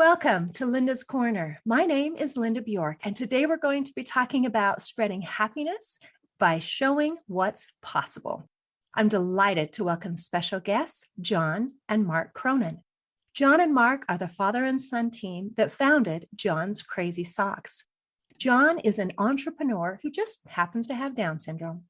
Welcome to Linda's Corner. My name is Linda Bjork, and today we're going to be talking about spreading happiness by showing what's possible. I'm delighted to welcome special guests, John and Mark Cronin. John and Mark are the father and son team that founded John's Crazy Socks. John is an entrepreneur who just happens to have Down syndrome.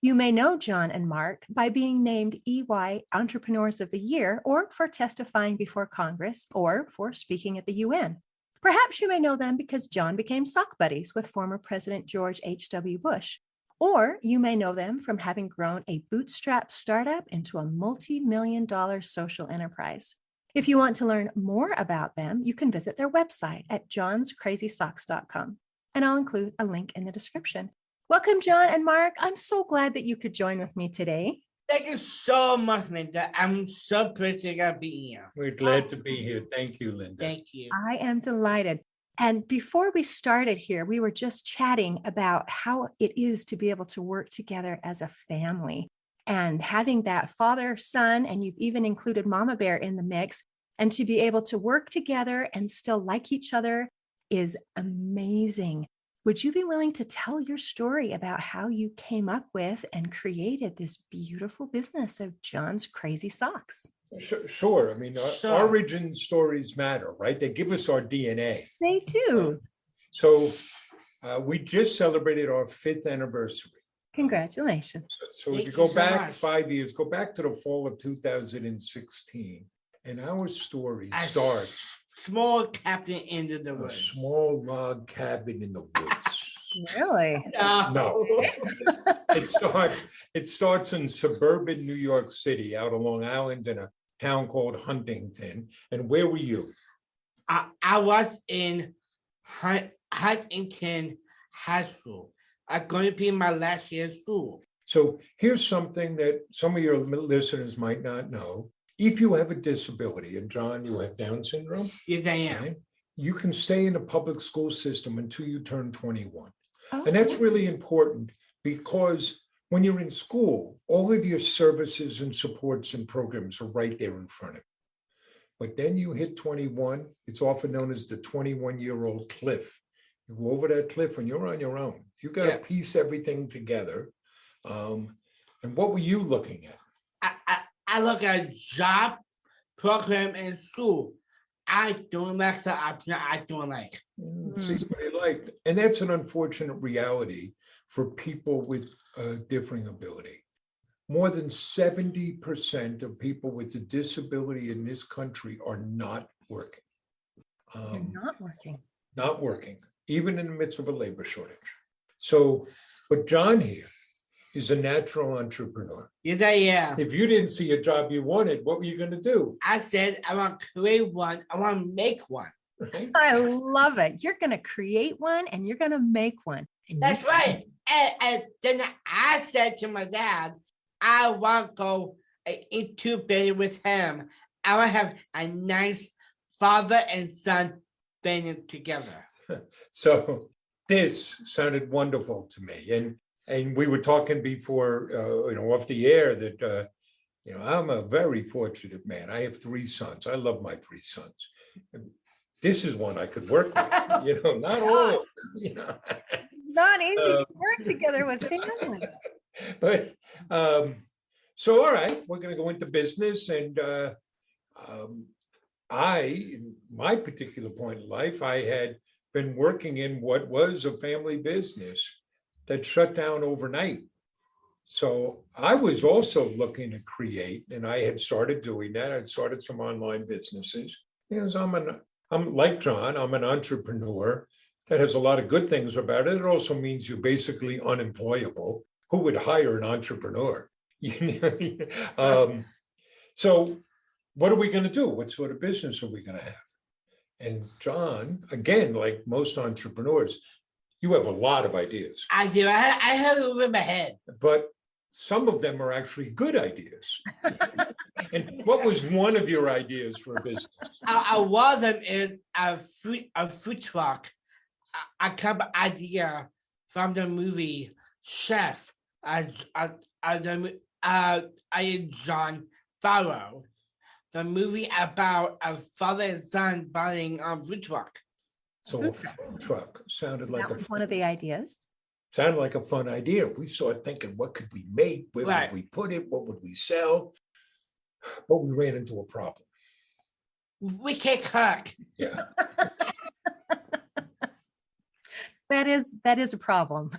You may know John and Mark by being named EY Entrepreneurs of the Year, or for testifying before Congress, or for speaking at the UN. Perhaps you may know them because John became sock buddies with former President George H.W. Bush. Or you may know them from having grown a bootstrap startup into a multi-million-dollar social enterprise. If you want to learn more about them, you can visit their website at johnscrazysocks.com, and I'll include a link in the description. Welcome, John and Mark. I'm so glad that you could join with me today. Thank you so much, Linda. I'm so pleased to be here. We're glad to be here. Thank you, Linda. Thank you. I am delighted. And before we started here, we were just chatting about how it is to be able to work together as a family and having that father, son, and you've even included Mama Bear in the mix, and to be able to work together and still like each other is amazing. Would you be willing to tell your story about how you came up with and created this beautiful business of John's Crazy Socks? Sure. I mean, our origin stories matter, right? They give us our DNA. They do. So we just celebrated our 5th anniversary. Congratulations. So if you go back 5 years, go back to the fall of 2016, and our story starts. Small cabin in the woods. A small log cabin in the woods. Really? No. It starts in suburban New York City, out on Long Island, in a town called Huntington. And where were you? I was in Huntington High School. I'm going to be in my last year of school. So here's something that some of your listeners might not know. If you have a disability, and John, you have Down syndrome? Yes, I am. Right? You can stay in the public school system until you turn 21. Oh. And that's really important because when you're in school, all of your services and supports and programs are right there in front of you. But then you hit 21, it's often known as the 21-year-old cliff. You go over that cliff and you're on your own. You got to piece everything together. And what were you looking at? I look at job, program, and school. I don't like the option I don't like. See what I liked. And that's an unfortunate reality for people with differing ability. More than 70% of people with a disability in this country are not working. You're not working. Not working, even in the midst of a labor shortage. So, but John here is a natural entrepreneur. Yes, I am. If you didn't see a job you wanted, what were you going to do? I said, I want to create one. I want to make one. Right? I love it. You're going to create one and you're going to make one. That's right. And then I said to my dad, I want to go into bed with him. I want to have a nice father and son band together. So this sounded wonderful to me. And we were talking before, off the air that, I'm a very fortunate man. I have 3 sons. I love my 3 sons. This is one I could work with, not all, Not easy to work together with family. But, so, all right, we're going to go into business. And in my particular point in life, I had been working in what was a family business that shut down overnight. So I was also looking to create, and I had started doing that. I'd started some online businesses because I'm like John, I'm an entrepreneur. That has a lot of good things about it. It also means you're basically unemployable. Who would hire an entrepreneur? So what are we going to do? What sort of business are we going to have? And John, again, like most entrepreneurs, you have a lot of ideas. I do. I have it over my head. But some of them are actually good ideas. And what was one of your ideas for a business? One of them is a food truck. I come idea from the movie Chef. John Favreau. the movie about a father and son buying a food truck. So a food truck sounded like That was one of the ideas. sounded like a fun idea. We started thinking, what could we make? Where Right. would we put it? What would we sell? But we ran into a problem. We can't cook. Yeah. That is a problem.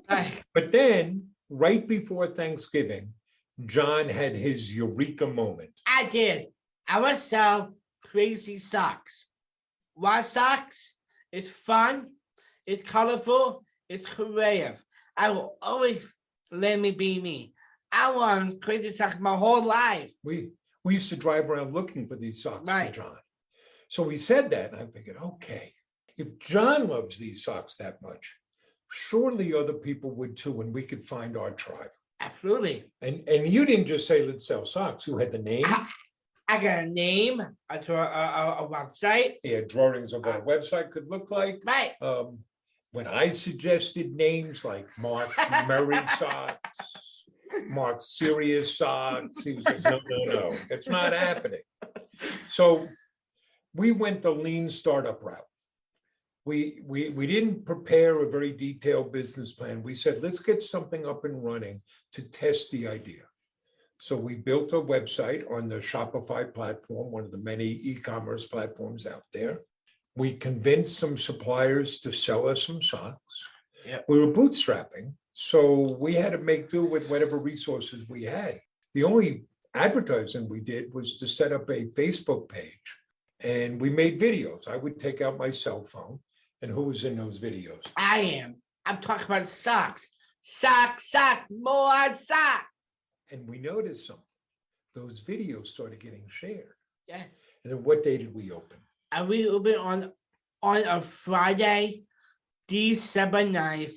Right. But then, right before Thanksgiving, John had his eureka moment. I did. I would sell crazy socks. Why socks? It's fun, it's colorful, it's creative. I will always let me be me. I want crazy socks my whole life. We used to drive around looking for these socks Right. for John. So we said that, and I figured, okay, if John loves these socks that much, surely other people would too, and we could find our tribe. Absolutely. And you didn't just say, let's sell socks. You had the name. I got a name, a website. He had drawings of what a website could look like. Right. When I suggested names like Mark Murray socks, Mark Serious socks, he was like, no, it's not happening. So we went the lean startup route. We didn't prepare a very detailed business plan. We said, let's get something up and running to test the idea. So we built a website on the Shopify platform, one of the many e-commerce platforms out there. We convinced some suppliers to sell us some socks. Yeah. We were bootstrapping, so we had to make do with whatever resources we had. The only advertising we did was to set up a Facebook page, and we made videos. I would take out my cell phone, and who was in those videos? I am. I'm talking about socks. Socks, more socks. And we noticed something. Those videos started getting shared. Yes. And then what day did we open? And we opened on a Friday, December 9th,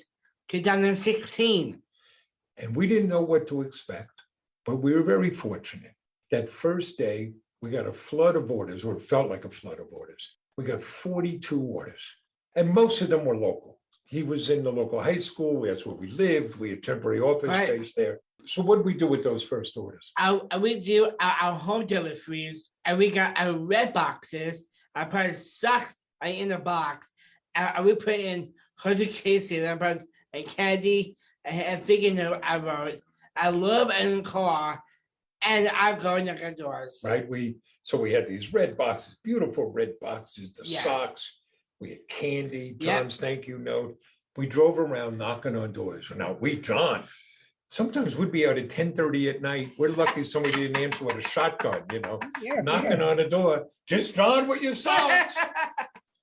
2016. And we didn't know what to expect, but we were very fortunate. That first day, we got a flood of orders, or it felt like a flood of orders. We got 42 orders, and most of them were local. He was in the local high school. That's where we lived. We had temporary office Right. space there. So what did we do with those first orders? We do our home deliveries, and we got our red boxes. I put socks in a box. And we put in 100 cases. I put a candy and thinking note I wrote. I love in the car, and I go in the doors. Right? We had these red boxes, beautiful red boxes, the Yes. socks. We had candy, Yep. John's thank you note. We drove around knocking on doors. Now John, sometimes we'd be out at 10:30 at night. We're lucky somebody didn't answer with a shotgun, knocking on a door. Just John with your socks.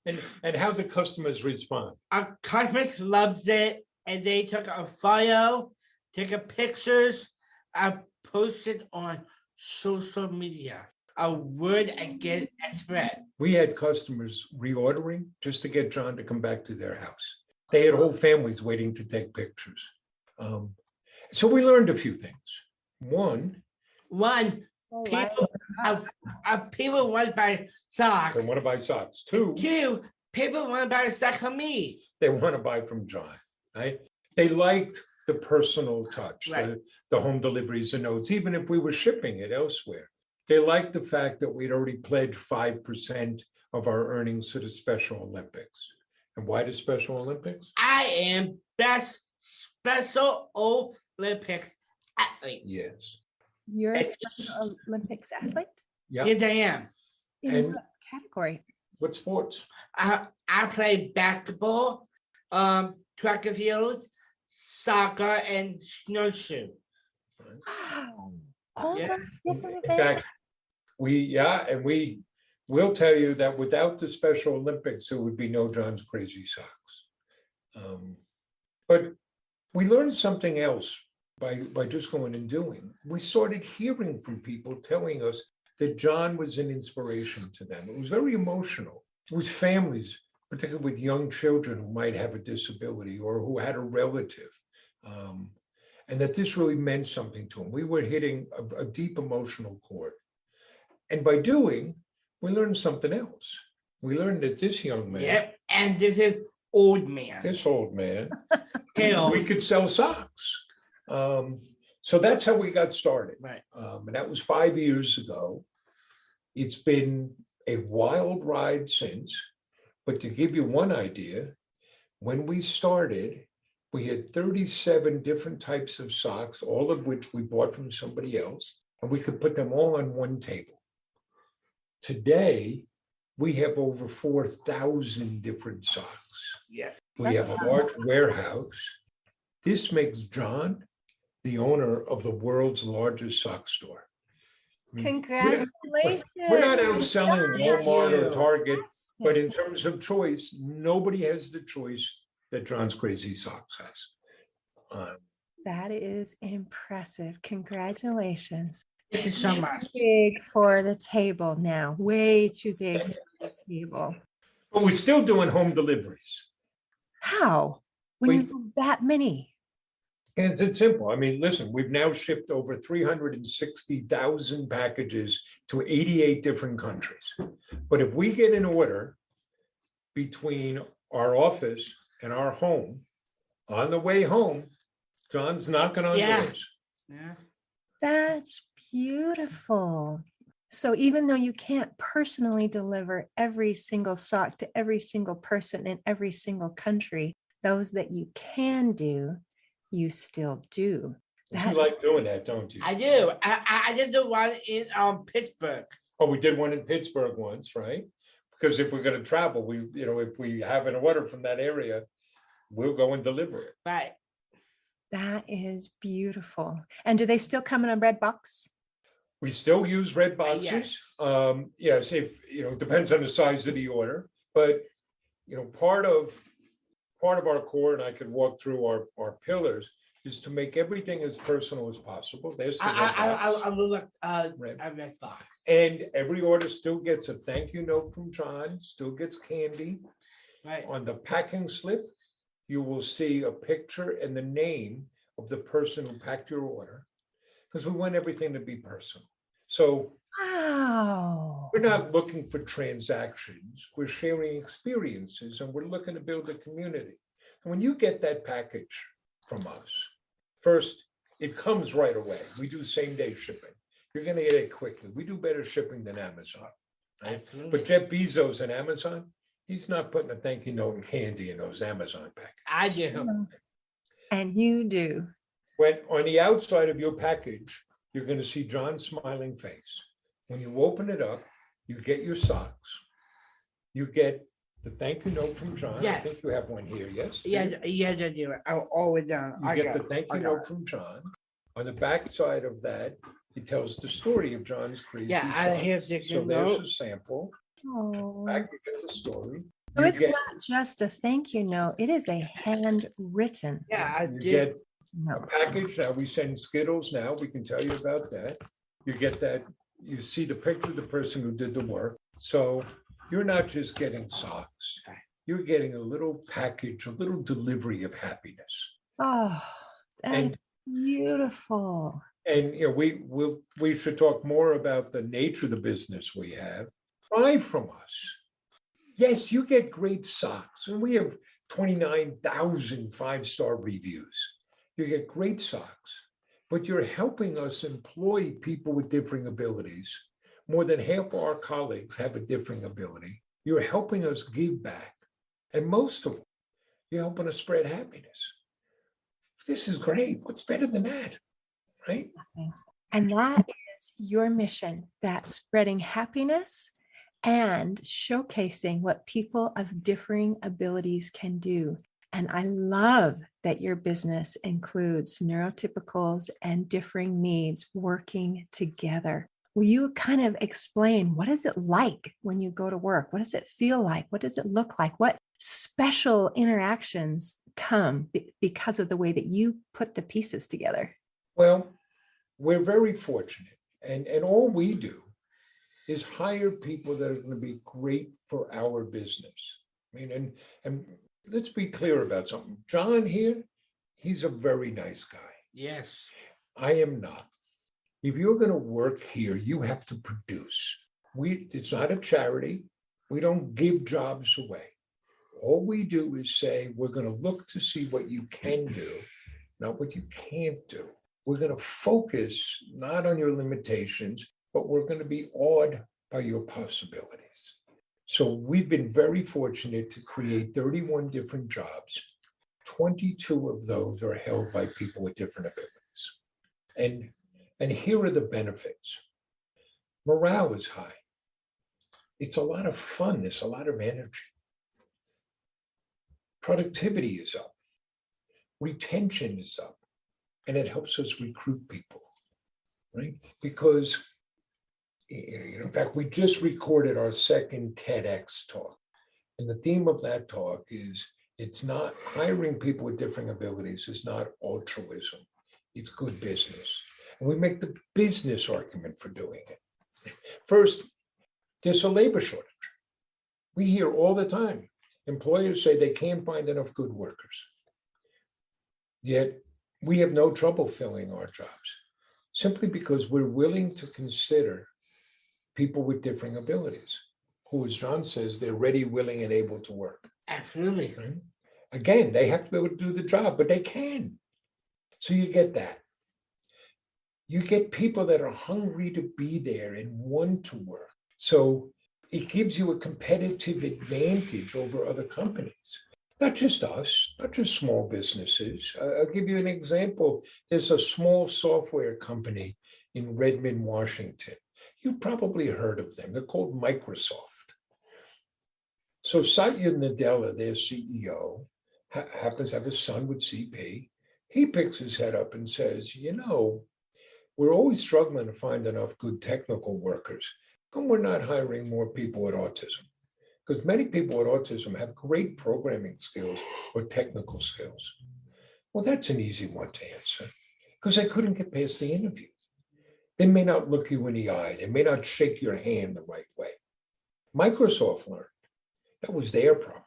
And how the customers respond. Our customers loves it, and they took a photo, take a pictures, I posted on social media. A word again spread. We had customers reordering just to get John to come back to their house. They had whole families waiting to take pictures. So we learned a few things. One, people want to buy socks. they want to buy socks. Two, People want to buy a sock from me. they want to buy from John, right? They liked the personal touch, Right. the home deliveries and notes, even if we were shipping it elsewhere. They liked the fact that we'd already pledged 5% of our earnings to the Special Olympics. And why the Special Olympics? I am best Special Olympics athlete. Yes. You're a Special Olympics athlete? Yeah. Yes, I am. In And- what category? What sports? I play basketball, track and field, soccer, and snowshoe. Wow. Oh, Yeah. that's different In events. fact, we will tell you that without the Special Olympics, there would be no John's Crazy Socks. But we learned something else by just going and doing. We started hearing from people telling us that John was an inspiration to them. It was very emotional. It was families, particularly with young children who might have a disability or who had a relative. And that this really meant something to them. We were hitting a deep emotional chord. And by doing, we learned something else. We learned that this young man, Yep, and this is old man. this old man, Hell. we could sell socks. So that's how we got started. Right. And that was 5 years ago. It's been a wild ride since, but to give you one idea, when we started, we had 37 different types of socks, all of which we bought from somebody else, and we could put them all on one table. Today, we have over 4,000 different socks. Yeah. We have a large warehouse. This makes John the owner of the world's largest sock store. Congratulations. We're not outselling Walmart or Target, but in Fantastic. terms of choice, nobody has the choice that John's Crazy Socks has. That is impressive. Congratulations. Thank you so much. Big for the table now. Way too big for the table. But we're still doing home deliveries. How? When you do that many? It's simple. I mean, listen, we've now shipped over 360,000 packages to 88 different countries. But if we get an order between our office and our home, on the way home, John's knocking on doors. Yeah. That's beautiful. So even though you can't personally deliver every single sock to every single person in every single country, those that you can do, you still do. You like doing that, don't you? I do. I did the one in Pittsburgh. Oh, we did one in Pittsburgh once, right? Because if we're going to travel, if we have an order from that area, we'll go and deliver it. Right. That is beautiful. And do they still come in a red box? We still use red boxes. Yes, if it depends on the size of the order, but part of our core, and I could walk through our pillars, is to make everything as personal as possible. There's the red box. And every order still gets a thank you note from John, still gets candy. Right. On the packing slip, you will see a picture and the name of the person who packed your order, because we want everything to be personal. So wow. We're not looking for transactions. We're sharing experiences, and we're looking to build a community. And when you get that package from us, first, it comes right away. We do same-day shipping. You're going to get it quickly. We do better shipping than Amazon. Right? But Jeff Bezos and Amazon, he's not putting a thank you note and candy in those Amazon packages. I do. And you do. When on the outside of your package, you're going to see John's smiling face. When you open it up, you get your socks. You get the thank you note from John. Yes. I think you have one here, yes? Yeah, I do. I'm always down. You get the thank you note from John. On the back side of that, he tells the story of John's crazy socks. Here's the So there's a sample. Oh. Back you get the story. So You it's get- not just a thank you note, it is a handwritten Yeah, I You did. get a note. package. Now we send Skittles now. We can tell you about that. You get that. You see the picture of the person who did the work. So you're not just getting socks. You're getting a little package, a little delivery of happiness. Oh, that's And beautiful. and we should talk more about the nature of the business we have. Buy from us. Yes, you get great socks, and we have 29,000 five-star reviews. You get great socks, but you're helping us employ people with differing abilities. More than half of our colleagues have a differing ability. You're helping us give back. And most of all, you're helping us spread happiness. This is great. What's better than that? Right? And that is your mission, that spreading happiness and showcasing what people of differing abilities can do. And I love that your business includes neurotypicals and differing needs working together. Will you kind of explain, what is it like when you go to work? What does it feel like? What does it look like? What special interactions come because of the way that you put the pieces together? Well, we're very fortunate. And all we do is hire people that are going to be great for our business. I mean, and let's be clear about something. John here, he's a very nice guy. Yes. I am not. If you're going to work here, you have to produce. It's not a charity. We don't give jobs away. All we do is say, we're going to look to see what you can do, not what you can't do. We're going to focus not on your limitations, but we're going to be awed by your possibilities. So we've been very fortunate to create 31 different jobs. 22 of those are held by people with different abilities. And here are the benefits. Morale is high. It's a lot of fun. There's a lot of energy. Productivity is up. Retention is up. And it helps us recruit people, right? Because, in fact, we just recorded our second TEDx talk. And the theme of that talk is, it's not hiring people with different abilities is not altruism. It's good business. And we make the business argument for doing it. First, there's a labor shortage. We hear all the time, employers say they can't find enough good workers. Yet we have no trouble filling our jobs simply because we're willing to consider people with differing abilities, who, as John says, they're ready, willing, and able to work. Absolutely. Right? Again, they have to be able to do the job, but they can. So you get that. You get people that are hungry to be there and want to work. So it gives you a competitive advantage over other companies. Not just us, not just small businesses. I'll give you an example. There's a small software company in Redmond, Washington. You've probably heard of them. They're called Microsoft. So Satya Nadella, their CEO, happens to have a son with CP. He picks his head up and says, we're always struggling to find enough good technical workers. How come we're not hiring more people with autism? Because many people with autism have great programming skills or technical skills. Well, that's an easy one to answer because they couldn't get past the interview. They may not look you in the eye. They may not shake your hand the right way. Microsoft learned that was their problem.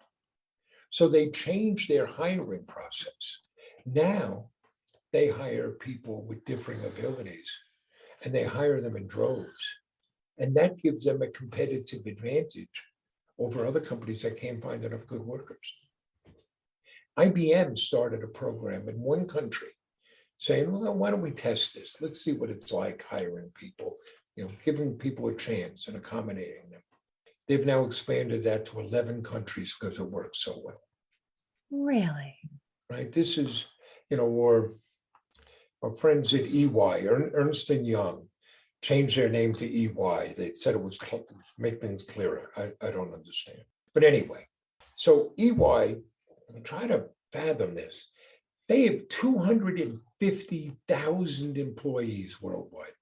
So they changed their hiring process. Now they hire people with differing abilities and they hire them in droves. And that gives them a competitive advantage over other companies that can't find enough good workers. IBM started a program in one country saying, well, why don't we test this? Let's see what it's like hiring people, giving people a chance and accommodating them. They've now expanded that to 11 countries because it works so well. Really? Right? This is, or our friends at EY, Ernst & Young, changed their name to EY. They said it was make things clearer. I don't understand. But anyway, so EY, try to fathom this. They have 250,000 employees worldwide,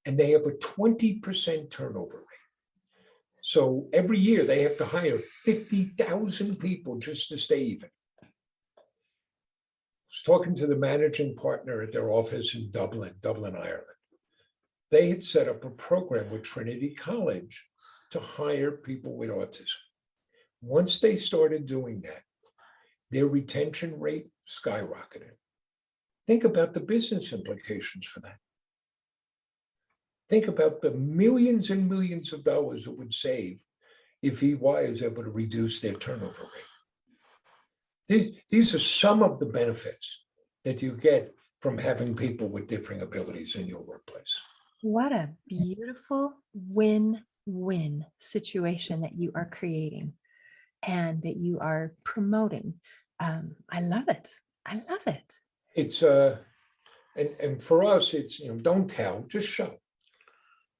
and they have a 20% turnover rate. So every year they have to hire 50,000 people just to stay even. I was talking to the managing partner at their office in Dublin, Ireland. They had set up a program with Trinity College to hire people with autism. Once they started doing that, their retention rate skyrocketed. Think about the business implications for that. Think about the millions and millions of dollars it would save if EY is able to reduce their turnover rate. These are some of the benefits that you get from having people with differing abilities in your workplace. What a beautiful win-win situation that you are creating and that you are promoting. I love it. I love it. It's and for us, it's don't tell, just show.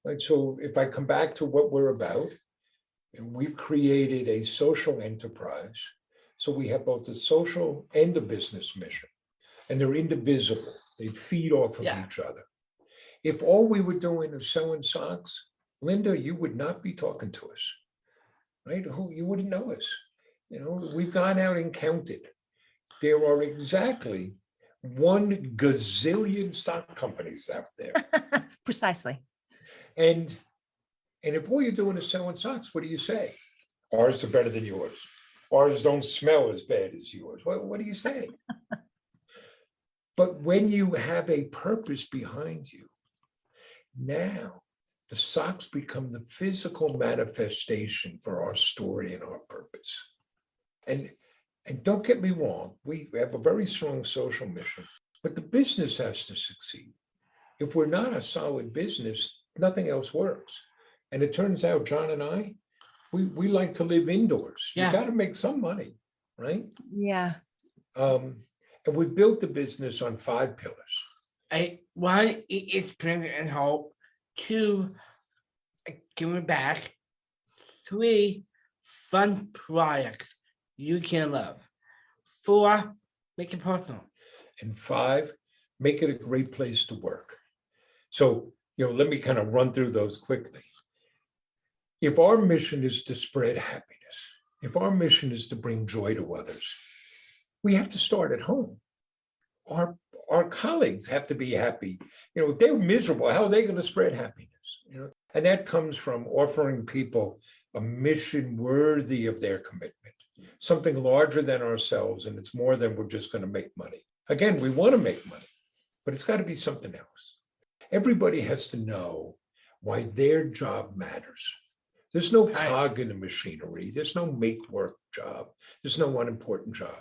Right. So if I come back to what we're about, we've created a social enterprise. So we have both a social and a business mission, and they're indivisible. They feed off of each other. If all we were doing is selling socks, Linda, you would not be talking to us, right? You wouldn't know us. We've gone out and counted. There are exactly 1 gazillion stock companies out there. Precisely. And if all you're doing is selling socks, what do you say? Ours are better than yours. Ours don't smell as bad as yours. What do you say? But when you have a purpose behind you, now the socks become the physical manifestation for our story and our purpose. And don't get me wrong, we have a very strong social mission, but the business has to succeed. If we're not a solid business, nothing else works. And it turns out John and I, we like to live indoors. You got to make some money, right? Yeah. And we built the business on 5 pillars. One is strength and hope. 2, giving back. 3, fun products you can love. 4, make it personal. And 5, make it a great place to work. So, let me kind of run through those quickly. If our mission is to spread happiness, if our mission is to bring joy to others, we have to start at home. Our colleagues have to be happy. If they're miserable, how are they going to spread happiness? And that comes from offering people a mission worthy of their commitment, something larger than ourselves, and it's more than we're just going to make money. Again, we want to make money, but it's got to be something else. Everybody has to know why their job matters. There's no cog in the machinery. There's no make work job. There's no unimportant job.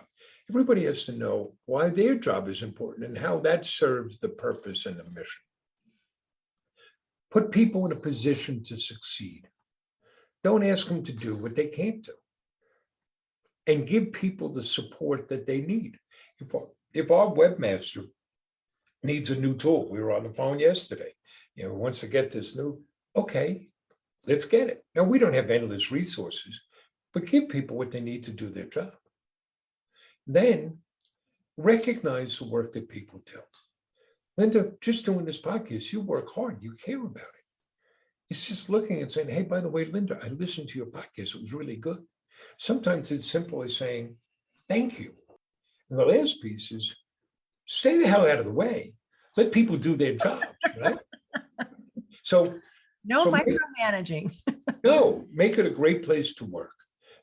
Everybody has to know why their job is important and how that serves the purpose and the mission. Put people in a position to succeed. Don't ask them to do what they can't do. And give people the support that they need. If our webmaster needs a new tool, we were on the phone yesterday, wants to get this new, okay, let's get it. Now, we don't have endless resources, but give people what they need to do their job. Then recognize the work that people do. Linda, just doing this podcast, you work hard, you care about it. It's just looking and saying, hey, by the way, Linda, I listened to your podcast. It was really good. Sometimes it's simple as saying, thank you. And the last piece is stay the hell out of the way. Let people do their jobs, right? No micromanaging. No, make it a great place to work.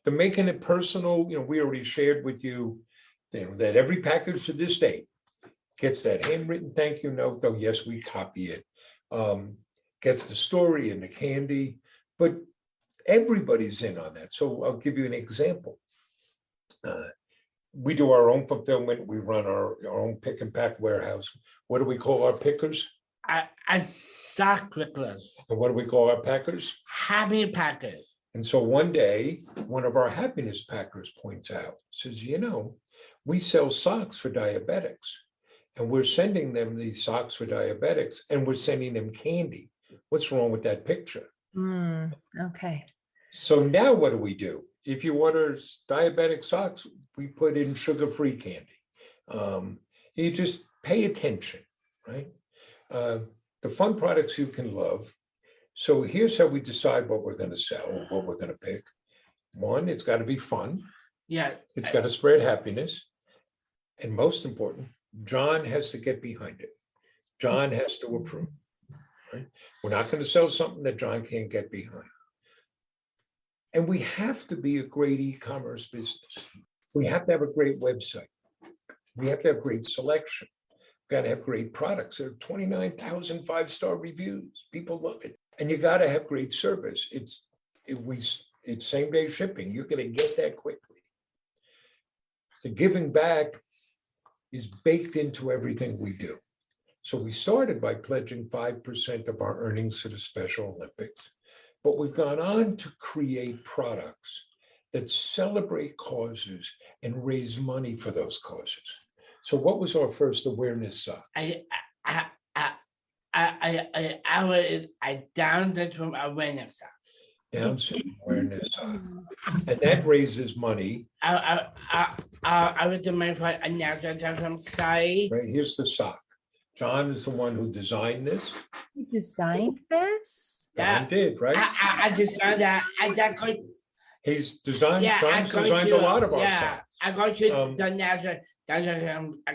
The making it personal, we already shared with you, that every package to this date gets that handwritten thank you note, though, yes, we copy it. Gets the story and the candy, but everybody's in on that. So I'll give you an example. We do our own fulfillment. We run our own pick and pack warehouse. What do we call our pickers? Sock pickers. And what do we call our packers? Happy packers. And so one day, one of our happiness packers points out, says, we sell socks for diabetics, and we're sending them these socks for diabetics, and we're sending them candy. What's wrong with that picture? Okay. So now what do? If you order diabetic socks, we put in sugar-free candy. You just pay attention, right? The fun products you can love. So here's how we decide what we're going to sell, what we're going to pick. 1, it's got to be fun. Yeah. It's got to spread happiness. And most important, John has to get behind it. John has to approve. Right? We're not going to sell something that John can't get behind. And we have to be a great e-commerce business. We have to have a great website. We have to have great selection. We've got to have great products. There are 29,000 5-star reviews. People love it. And you got to have great service. It's same-day shipping. You're going to get that quickly. The giving back is baked into everything we do. So we started by pledging 5% of our earnings to the Special Olympics, but we've gone on to create products that celebrate causes and raise money for those causes. So what was our first awareness sock? I Down syndrome awareness sock. Down syndrome awareness sock. And that raises money. I would demand for a national from Kai. Right, here's the sock. John is the one who designed this. You designed this? John did, right? I designed that. He's designed, John's designed a lot of our socks. I go to the national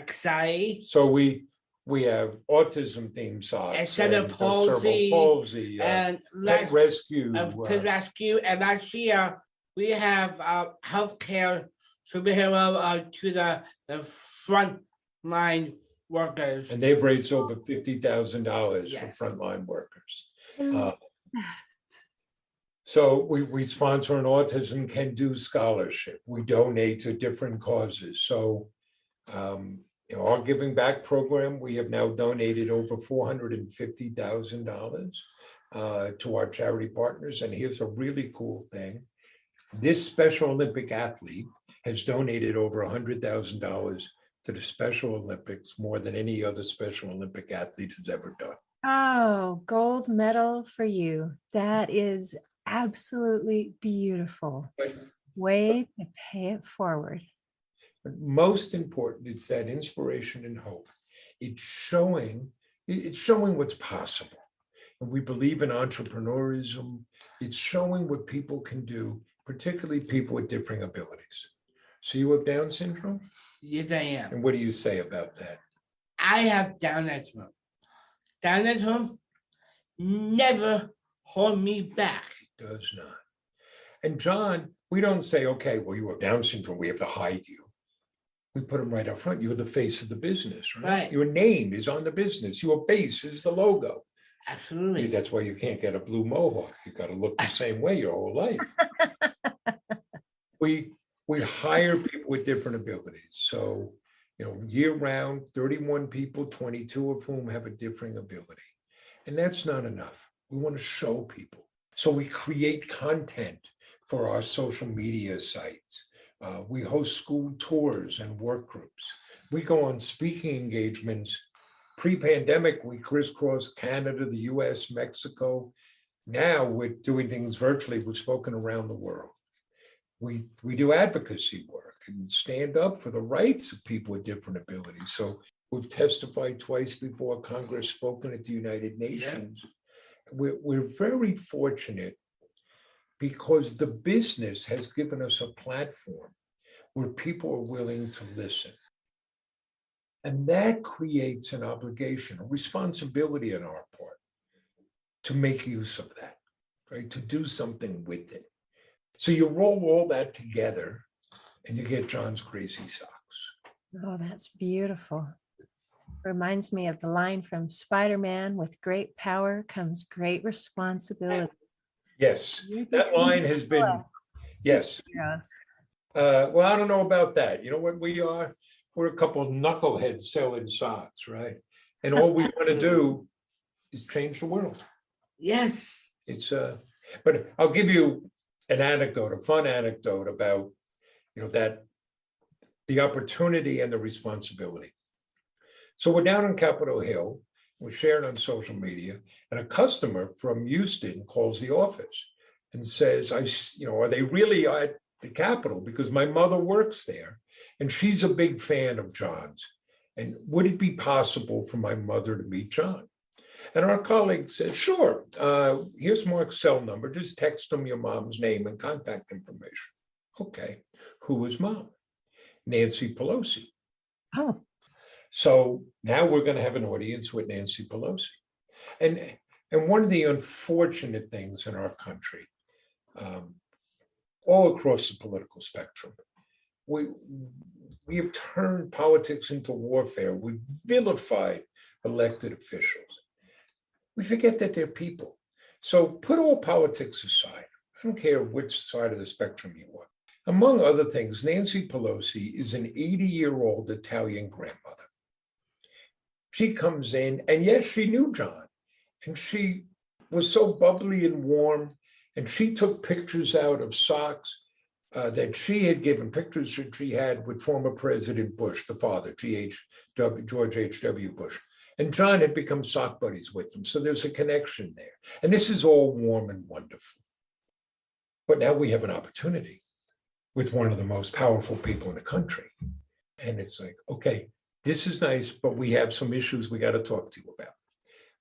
Kai. So we have autism themed socks, cerebral palsy, and pet rescue. Pet rescue, and last year we have healthcare superhero to the front line workers, and they've raised over $50,000 for frontline workers. So we sponsor an Autism Can Do scholarship. We donate to different causes. So In our giving back program, we have now donated over $450,000 to our charity partners. And here's a really cool thing. This Special Olympic athlete has donated over $100,000 to the Special Olympics, more than any other Special Olympic athlete has ever done. Oh, gold medal for you. That is absolutely beautiful. Way to pay it forward. But most important, it's that inspiration and hope. It's showing what's possible. And we believe in entrepreneurism. It's showing what people can do, particularly people with differing abilities. So you have Down syndrome? Yes, I am. And what do you say about that? I have Down syndrome. Down syndrome never hold me back. It does not. And John, we don't say, okay, well, you have Down syndrome, we have to hide you. We put them right up front. You're the face of the business, right? Your name is on the business. Your base is the logo. Absolutely. That's why you can't get a blue mohawk. You got to look the same way your whole life. We hire people with different abilities. So, year round, 31 people, 22 of whom have a differing ability. And that's not enough. We want to show people. So we create content for our social media sites. We host school tours and work groups. We go on speaking engagements. Pre-pandemic, we crisscrossed Canada, the US, Mexico. Now we're doing things virtually. We've spoken around the world. We do advocacy work and stand up for the rights of people with different abilities. So we've testified twice before Congress, spoken at the United Nations. Yeah. We're very fortunate because the business has given us a platform where people are willing to listen. And that creates an obligation, a responsibility on our part to make use of that, right? To do something with it. So you roll all that together and you get John's Crazy Socks. Oh, that's beautiful. Reminds me of the line from Spider-Man, with great power comes great responsibility. Yes, that line has been, yes. Well, I don't know about that. You know what we are? We're a couple of knuckleheads selling socks, right? And all we want to do is change the world. Yes. But I'll give you an anecdote, a fun anecdote about, that the opportunity and the responsibility. So we're down on Capitol Hill, we share it on social media, and a customer from Houston calls the office and says, are they really at the Capitol? Because my mother works there and she's a big fan of John's. And would it be possible for my mother to meet John? And our colleague said, sure, here's Mark's cell number. Just text him your mom's name and contact information. Okay, who is mom? Nancy Pelosi. Oh. So now we're going to have an audience with Nancy Pelosi. And one of the unfortunate things in our country, all across the political spectrum, we have turned politics into warfare. We vilified elected officials. We forget that they're people. So put all politics aside. I don't care which side of the spectrum you are. Among other things, Nancy Pelosi is an 80-year-old Italian grandmother. She comes in, and yes, she knew John, and she was so bubbly and warm, and she took pictures out of socks that she had given, pictures that she had with former President Bush, the father, George H.W. Bush. And John had become sock buddies with him, so there's a connection there. And this is all warm and wonderful. But now we have an opportunity with one of the most powerful people in the country. And it's like, okay, this is nice, but we have some issues we got to talk to you about.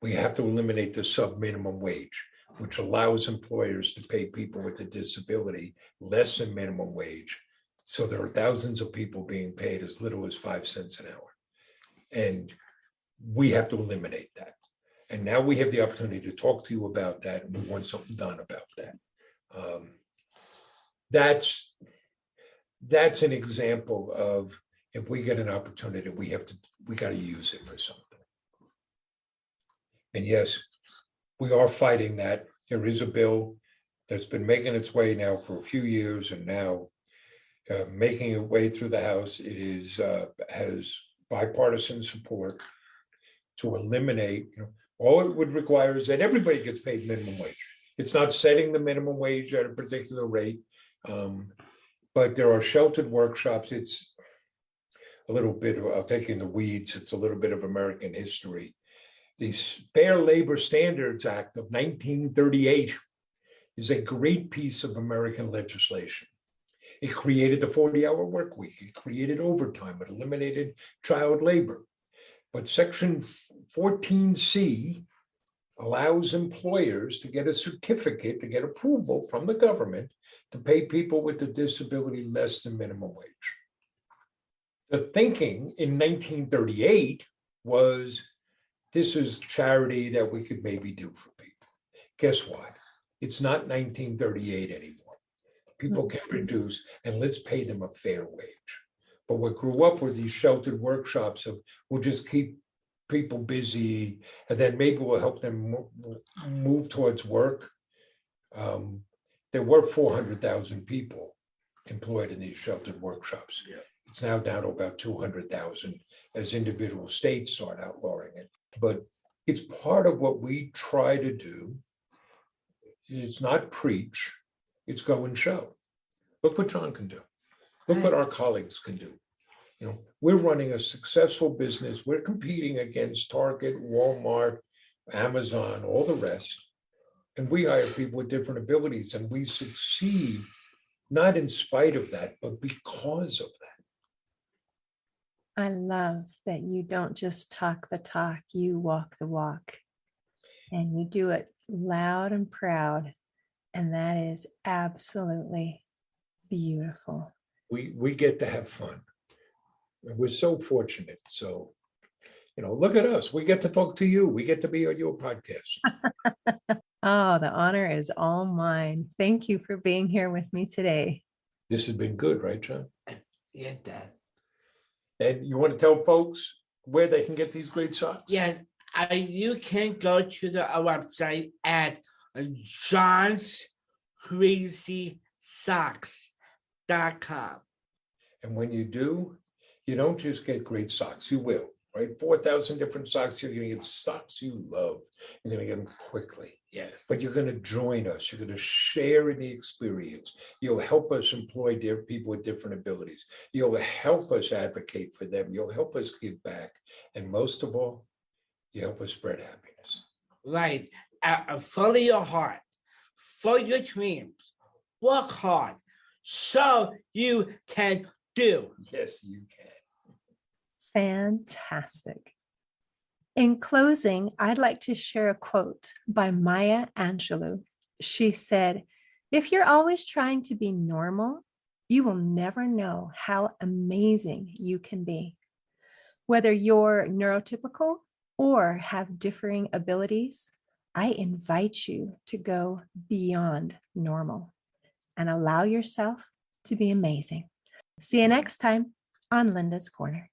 We have to eliminate the sub-minimum wage, which allows employers to pay people with a disability less than minimum wage. So there are thousands of people being paid as little as 5 cents an hour. And we have to eliminate that. And now we have the opportunity to talk to you about that, and we want something done about that. That's an example of, if we get an opportunity, we got to use it for something. And yes, we are fighting that. There is a bill that's been making its way now for a few years, and now making its way through the House. It has bipartisan support to eliminate, all it would require is that everybody gets paid minimum wage. It's not setting the minimum wage at a particular rate, but there are sheltered workshops. It's a little bit, I'll take in the weeds, it's a little bit of American history. The Fair Labor Standards Act of 1938 is a great piece of American legislation. It created the 40-hour work week. It created overtime. It eliminated child labor. But Section 14C allows employers to get a certificate, to get approval from the government to pay people with a disability less than minimum wage. The thinking in 1938 was, this is charity that we could maybe do for people. Guess what? It's not 1938 anymore. People can produce, and let's pay them a fair wage. But what grew up were these sheltered workshops of, we'll just keep people busy, and then maybe we'll help them move towards work. There were 400,000 people employed in these sheltered workshops. Yeah. It's now down to about 200,000 as individual states start outlawing it. But it's part of what we try to do. It's not preach, it's go and show. Look what John can do. Look what our colleagues can do. We're running a successful business. We're competing against Target, Walmart, Amazon, all the rest. And we hire people with different abilities, and we succeed not in spite of that, but because of that. I love that you don't just talk the talk, you walk the walk. And you do it loud and proud. And that is absolutely beautiful. We get to have fun. We're so fortunate. So, look at us. We get to talk to you. We get to be on your podcast. Oh, the honor is all mine. Thank you for being here with me today. This has been good, right, John? Yeah, Dad. And you want to tell folks where they can get these great socks? Yeah, you can go to the website at johnscrazysocks.com. And when you do, you don't just get great socks. You will, right? 4,000 different socks. You're going to get socks you love. You're going to get them quickly. Yes. But you're going to join us. You're going to share in the experience. You'll help us employ people with different abilities. You'll help us advocate for them. You'll help us give back. And most of all, you help us spread happiness. Right. Follow your heart. Follow your dreams. Work hard so you can do. Yes, you can. Fantastic. In closing, I'd like to share a quote by Maya Angelou. She said, "If you're always trying to be normal, you will never know how amazing you can be. Whether you're neurotypical or have differing abilities, I invite you to go beyond normal and allow yourself to be amazing." See you next time on Linda's Corner.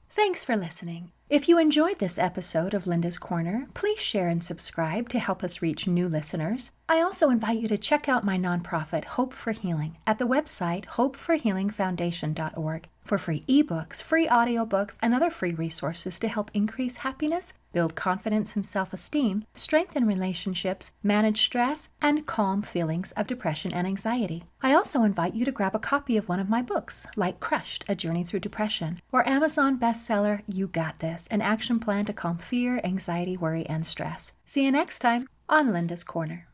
Thanks for listening. If you enjoyed this episode of Linda's Corner, please share and subscribe to help us reach new listeners. I also invite you to check out my nonprofit, Hope for Healing, at the website hopeforhealingfoundation.org for free ebooks, free audiobooks, and other free resources to help increase happiness, build confidence and self-esteem, strengthen relationships, manage stress, and calm feelings of depression and anxiety. I also invite you to grab a copy of one of my books, like Crushed, A Journey Through Depression, or Amazon bestseller, You Got This, an action plan to calm fear, anxiety, worry, and stress. See you next time on Linda's Corner.